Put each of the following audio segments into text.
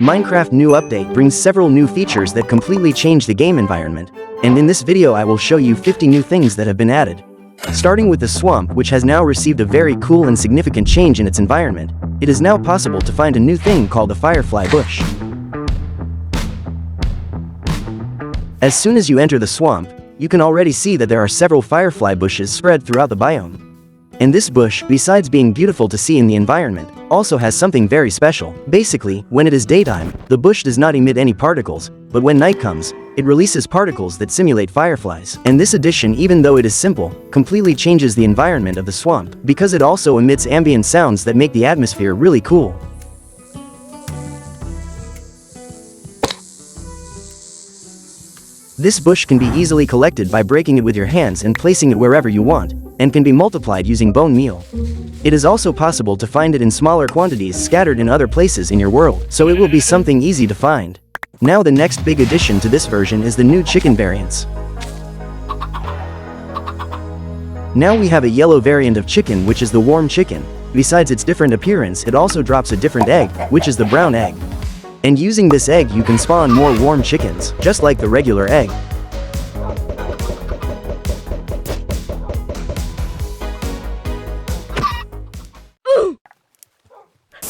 Minecraft new update brings several new features that completely change the game environment, and in this video I will show you 50 new things that have been added. Starting with the swamp, which has now received a very cool and significant change in its environment, it is now possible to find a new thing called the Firefly Bush. As soon as you enter the swamp, you can already see that there are several firefly bushes spread throughout the biome. And this bush, besides being beautiful to see in the environment, also has something very special. Basically, when it is daytime, the bush does not emit any particles, but when night comes, it releases particles that simulate fireflies. And this addition, even though it is simple, completely changes the environment of the swamp, because it also emits ambient sounds that make the atmosphere really cool. This bush can be easily collected by breaking it with your hands and placing it wherever you want, and can be multiplied using bone meal. It is also possible to find it in smaller quantities scattered in other places in your world, so it will be something easy to find. Now the next big addition to this version is the new chicken variants. Now we have a yellow variant of chicken, which is the warm chicken. Besides its different appearance, it also drops a different egg, which is the brown egg. And using this egg you can spawn more warm chickens, just like the regular egg.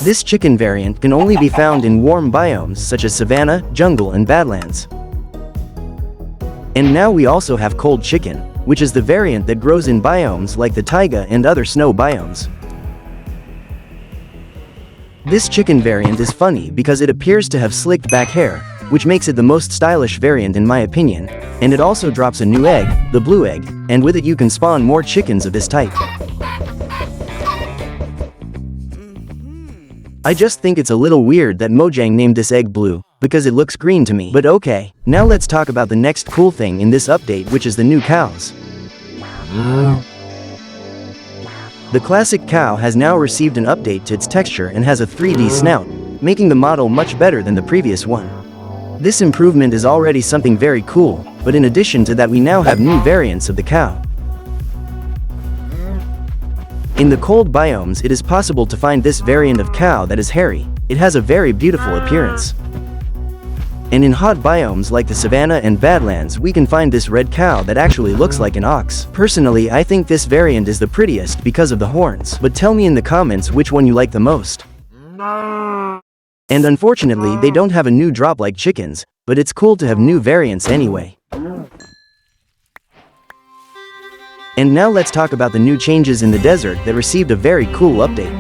This chicken variant can only be found in warm biomes such as savanna, jungle and badlands. And now we also have cold chicken, which is the variant that grows in biomes like the taiga and other snow biomes. This chicken variant is funny because it appears to have slicked back hair, which makes it the most stylish variant in my opinion, and it also drops a new egg, the blue egg, and with it you can spawn more chickens of this type. I just think it's a little weird that Mojang named this egg blue, because it looks green to me. But okay, now let's talk about the next cool thing in this update, which is the new cows. The classic cow has now received an update to its texture and has a 3D snout, making the model much better than the previous one. This improvement is already something very cool, but in addition to that we now have new variants of the cow. In the cold biomes it is possible to find this variant of cow that is hairy. It has a very beautiful appearance. And in hot biomes like the savanna and badlands we can find this red cow that actually looks like an ox. Personally, I think this variant is the prettiest because of the horns, but tell me in the comments which one you like the most. And unfortunately they don't have a new drop like chickens, but it's cool to have new variants anyway. And now let's talk about the new changes in the desert that received a very cool update.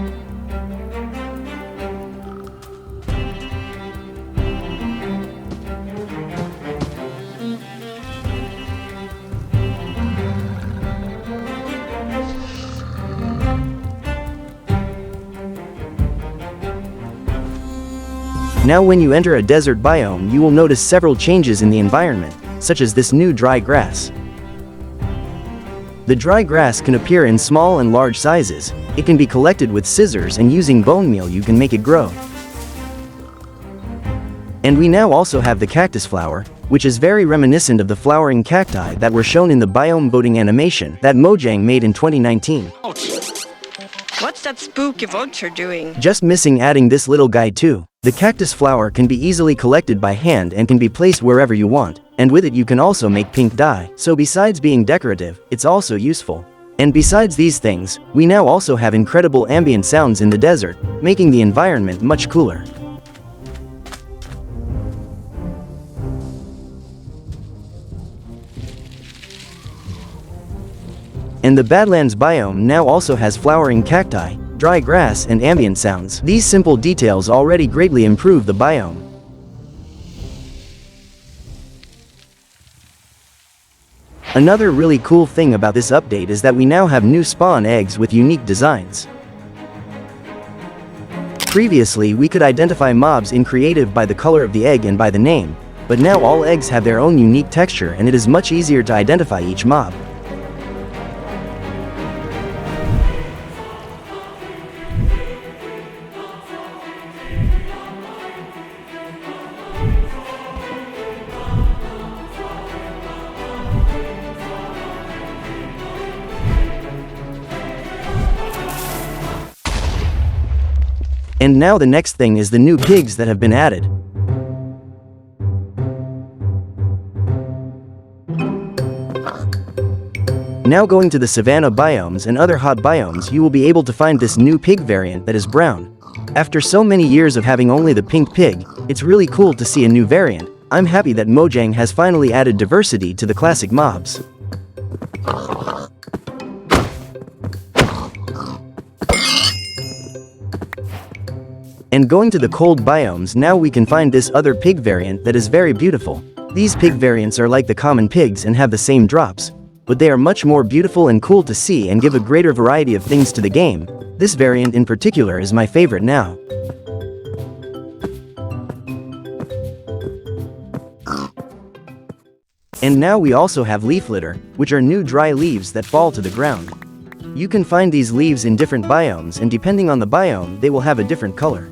Now when you enter a desert biome you will notice several changes in the environment, such as this new dry grass. The dry grass can appear in small and large sizes. It can be collected with scissors and using bone meal you can make it grow. And we now also have the cactus flower, which is very reminiscent of the flowering cacti that were shown in the biome voting animation that Mojang made in 2019. What's that spooky vulture doing? Just missing adding this little guy too. The cactus flower can be easily collected by hand and can be placed wherever you want, and with it you can also make pink dye, so besides being decorative, it's also useful. And besides these things, we now also have incredible ambient sounds in the desert, making the environment much cooler. And the Badlands biome now also has flowering cacti, dry grass and ambient sounds. These simple details already greatly improve the biome. Another really cool thing about this update is that we now have new spawn eggs with unique designs. Previously we could identify mobs in creative by the color of the egg and by the name, but now all eggs have their own unique texture and it is much easier to identify each mob. And now the next thing is the new pigs that have been added. Now going to the savanna biomes and other hot biomes, you will be able to find this new pig variant that is brown. After so many years of having only the pink pig, it's really cool to see a new variant. I'm happy that Mojang has finally added diversity to the classic mobs. And going to the cold biomes, now we can find this other pig variant that is very beautiful. These pig variants are like the common pigs and have the same drops, but they are much more beautiful and cool to see and give a greater variety of things to the game. This variant in particular is my favorite now. And now we also have leaf litter, which are new dry leaves that fall to the ground. You can find these leaves in different biomes, and depending on the biome, they will have a different color.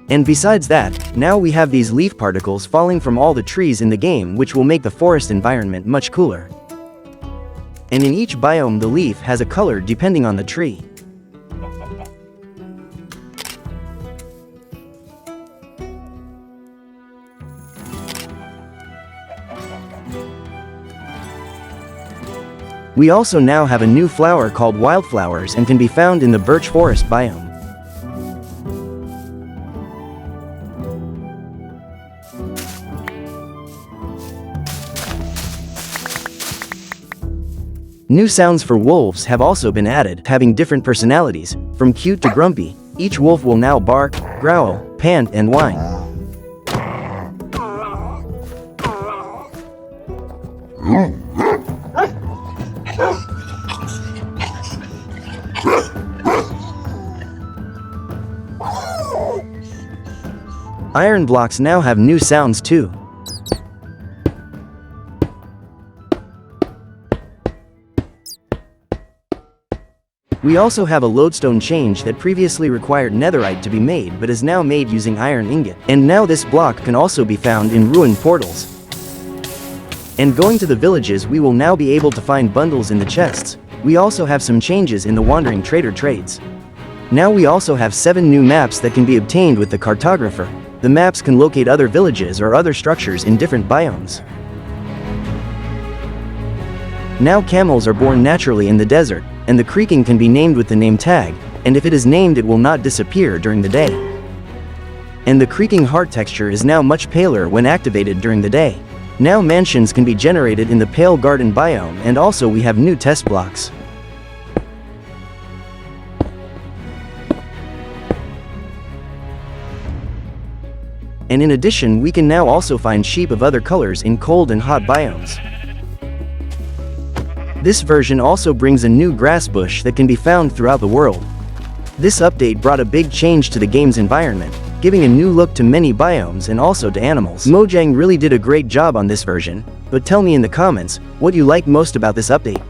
And besides that, now we have these leaf particles falling from all the trees in the game, which will make the forest environment much cooler. And in each biome the leaf has a color depending on the tree. We also now have a new flower called wildflowers and can be found in the birch forest biome. New sounds for wolves have also been added, having different personalities, from cute to grumpy. Each wolf will now bark, growl, pant, and whine. Iron blocks now have new sounds too. We also have a lodestone change that previously required netherite to be made but is now made using iron ingot. And now this block can also be found in ruined portals. And going to the villages, we will now be able to find bundles in the chests. We also have some changes in the wandering trader trades. Now we also have 7 new maps that can be obtained with the cartographer. The maps can locate other villages or other structures in different biomes. Now camels are born naturally in the desert, and the creaking can be named with the name tag, and if it is named it will not disappear during the day. And the creaking heart texture is now much paler when activated during the day. Now mansions can be generated in the pale garden biome, and also we have new test blocks. And in addition, we can now also find sheep of other colors in cold and hot biomes. This version also brings a new grass bush that can be found throughout the world. This update brought a big change to the game's environment, giving a new look to many biomes and also to animals. Mojang really did a great job on this version, but tell me in the comments what you like most about this update.